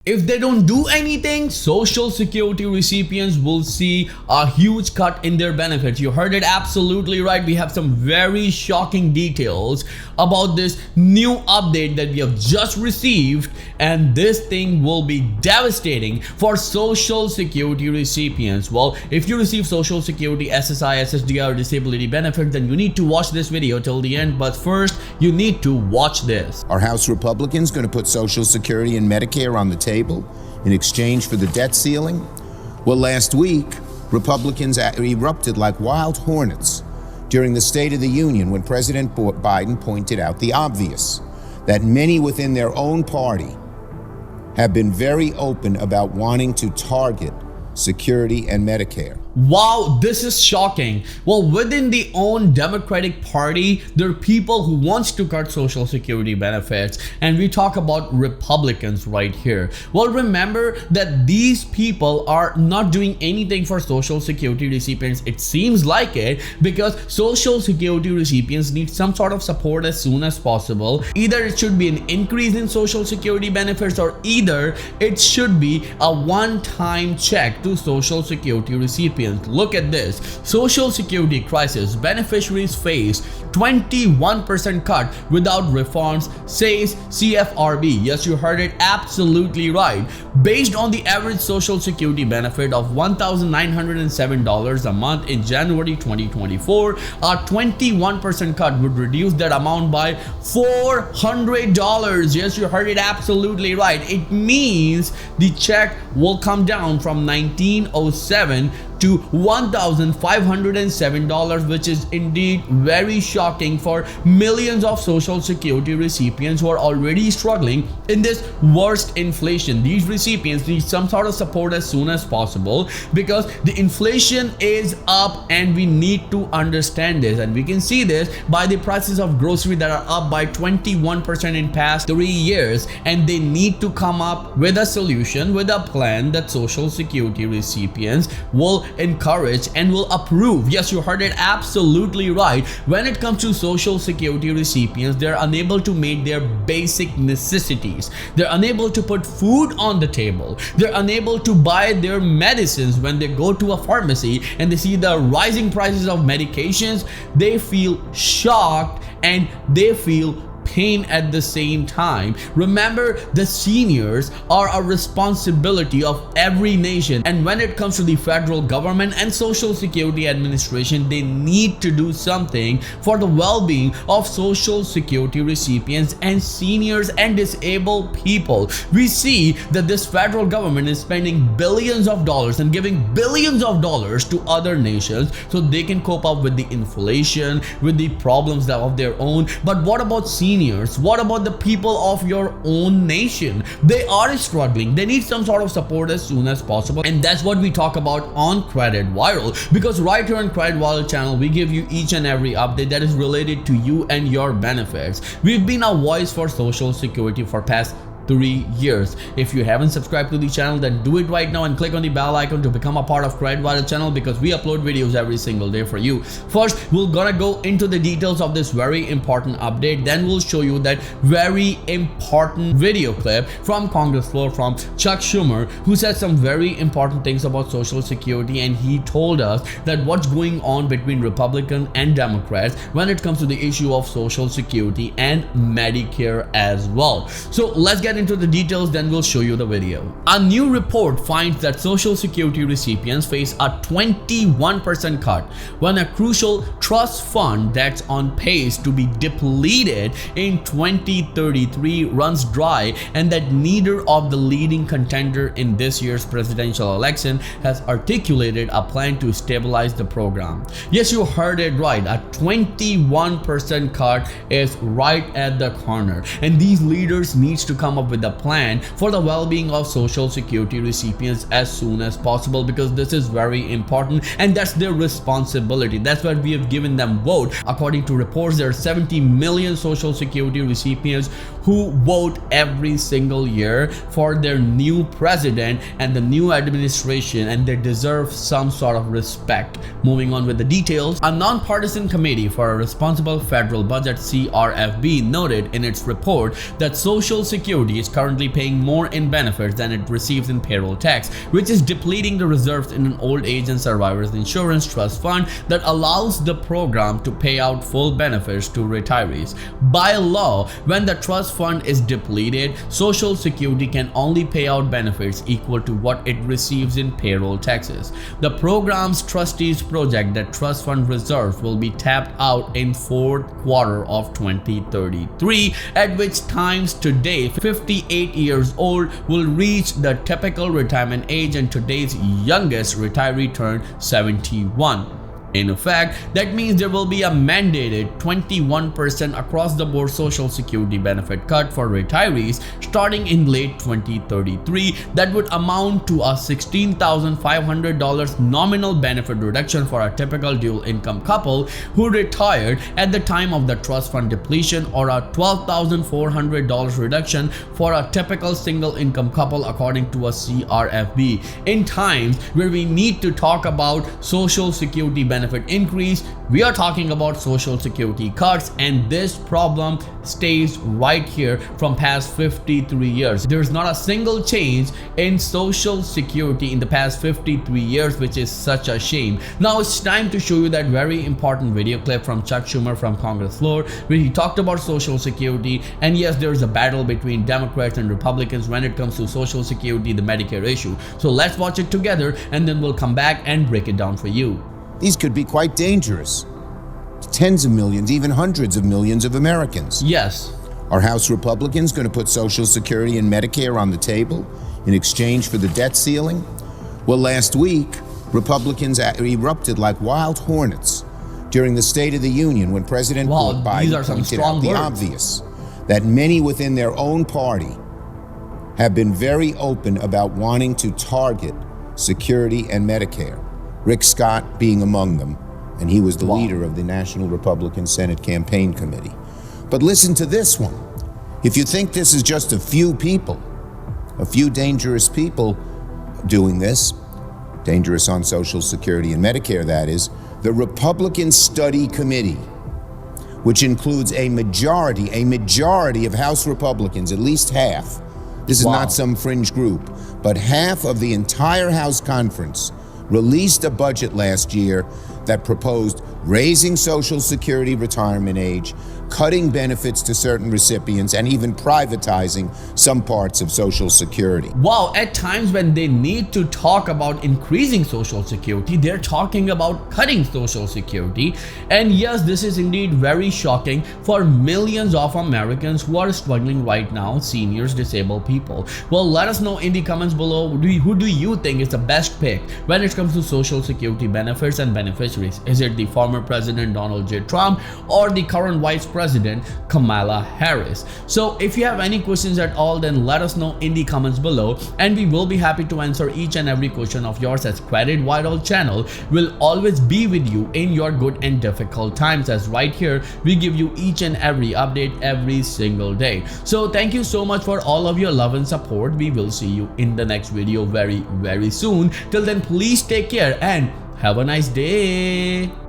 If they don't do anything, Social Security recipients will see a huge cut in their benefits. You heard it absolutely right. We have some very shocking details about this new update that we have just received, and this thing will be devastating for Social Security recipients. Well, if you receive Social Security SSI, SSDI or disability benefits, then you need to watch this video till the end. But first, you need to watch this. Are House Republicans going to put Social Security and Medicare on the table in exchange for the debt ceiling? Well, last week, Republicans erupted like wild hornets during the State of the Union when President Biden pointed out the obvious, that many within their own party have been very open about wanting to target security and Medicare. Wow, this is shocking. Well, within the own Democratic Party, there are people who wants to cut Social Security benefits, and we talk about Republicans right here. Well, remember that these people are not doing anything for Social Security recipients. It seems like it, because Social Security recipients need some sort of support as soon as possible. Either it should be an increase in Social Security benefits, or either it should be a one-time check to Social Security recipients. Look at this. Social Security crisis. Beneficiaries face 21% cut without reforms, says CFRB. Yes, you heard it absolutely right. Based on the average Social Security benefit of $1,907 a month in January 2024, a 21% cut would reduce that amount by $400. Yes, you heard it absolutely right. It means the check will come down from $1,907 to $1,507, which is indeed very shocking for millions of Social Security recipients who are already struggling in this worst inflation. These recipients need some sort of support as soon as possible, because the inflation is up and we need to understand this. And we can see this by the prices of groceries that are up by 21% in past 3 years, and they need to come up with a solution, with a plan that Social Security recipients will encourage and will approve. Yes, you heard it absolutely right. When it comes to Social Security recipients, they're unable to meet their basic necessities. They're unable to put food on the table. They're unable to buy their medicines. When they go to a pharmacy and they see the rising prices of medications, they feel shocked and they feel pain at the same time. Remember, the seniors are a responsibility of every nation, and when it comes to the federal government and Social Security Administration, they need to do something for the well-being of Social Security recipients and seniors and disabled people. We see that this federal government is spending billions of dollars and giving billions of dollars to other nations so they can cope up with the inflation, with the problems of their own. But what about seniors? What about the people of your own nation? They are struggling. They need some sort of support as soon as possible, and that's what we talk about on Credit Viral, because right here on Credit Viral channel, we give you each and every update that is related to you and your benefits. We've been a voice for Social Security for past 3 years. If you haven't subscribed to the channel, then do it right now and click on the bell icon to become a part of Credit Viral channel, because we upload videos every single day for you. First, we're gonna go into the details of this very important update. Then we'll show you that very important video clip from Congress floor from Chuck Schumer, who said some very important things about Social Security, and he told us that what's going on between Republicans and Democrats when it comes to the issue of Social Security and Medicare as well. So let's get into the details, then we'll show you the video. A new report finds that Social Security recipients face a 21% cut when a crucial trust fund that's on pace to be depleted in 2033 runs dry, and that neither of the leading contender in this year's presidential election has articulated a plan to stabilize the program. Yes, you heard it right. A 21% cut is right at the corner, and these leaders needs to come up with a plan for the well-being of Social Security recipients as soon as possible, because this is very important and that's their responsibility. That's why we have given them vote. According to reports, there are 70 million Social Security recipients who vote every single year for their new president and the new administration, and they deserve some sort of respect. Moving on with the details, a nonpartisan committee for a responsible federal budget, CRFB, noted in its report that Social Security Security is currently paying more in benefits than it receives in payroll tax, which is depleting the reserves in an old age and survivors insurance trust fund that allows the program to pay out full benefits to retirees. By law, when the trust fund is depleted, Social Security can only pay out benefits equal to what it receives in payroll taxes. The program's trustees project that trust fund reserves will be tapped out in fourth quarter of 2033, at which times today 58 years old will reach the typical retirement age and today's youngest retiree turned 71. In effect, that means there will be a mandated 21% across the board Social Security benefit cut for retirees starting in late 2033 that would amount to a $16,500 nominal benefit reduction for a typical dual income couple who retired at the time of the trust fund depletion, or a $12,400 reduction for a typical single income couple according to a CRFB. In times where we need to talk about Social Security benefit increase, we are talking about Social Security cuts, and this problem stays right here from past 53 years. There's not a single change in Social Security in the past 53 years, which is such a shame. Now it's time to show you that very important video clip from Chuck Schumer from Congress floor, where he talked about Social Security. And yes, there's a battle between Democrats and Republicans when it comes to Social Security, the Medicare issue. So let's watch it together and then we'll come back and break it down for you. These could be quite dangerous to tens of millions, even hundreds of millions of Americans. Yes. Are House Republicans going to put Social Security and Medicare on the table in exchange for the debt ceiling? Well, last week, Republicans erupted like wild hornets during the State of the Union when President Biden pointed out the obvious, that many within their own party have been very open about wanting to target security and Medicare. Rick Scott being among them, and he was the leader of the National Republican Senate Campaign Committee. But listen to this one. If you think this is just a few people, a few dangerous people doing this, dangerous on Social Security and Medicare that is, the Republican Study Committee, which includes a majority of House Republicans, at least half. This is not some fringe group, but half of the entire House conference released a budget last year that proposed raising Social Security retirement age, cutting benefits to certain recipients, and even privatizing some parts of Social Security. Wow, at times when they need to talk about increasing Social Security, they're talking about cutting Social Security. And yes, this is indeed very shocking for millions of Americans who are struggling right now, seniors, disabled people. Well, let us know in the comments below, who do you think is the best pick when it comes to Social Security benefits and beneficiaries? Is it the former President Donald J. Trump or the current Vice President Kamala Harris? So if you have any questions at all, then let us know in the comments below, and we will be happy to answer each and every question of yours, as Credit Vital channel will always be with you in your good and difficult times, as right here we give you each and every update every single day. So thank you so much for all of your love and support. We will see you in the next video very soon. Till then, please take care and have a nice day.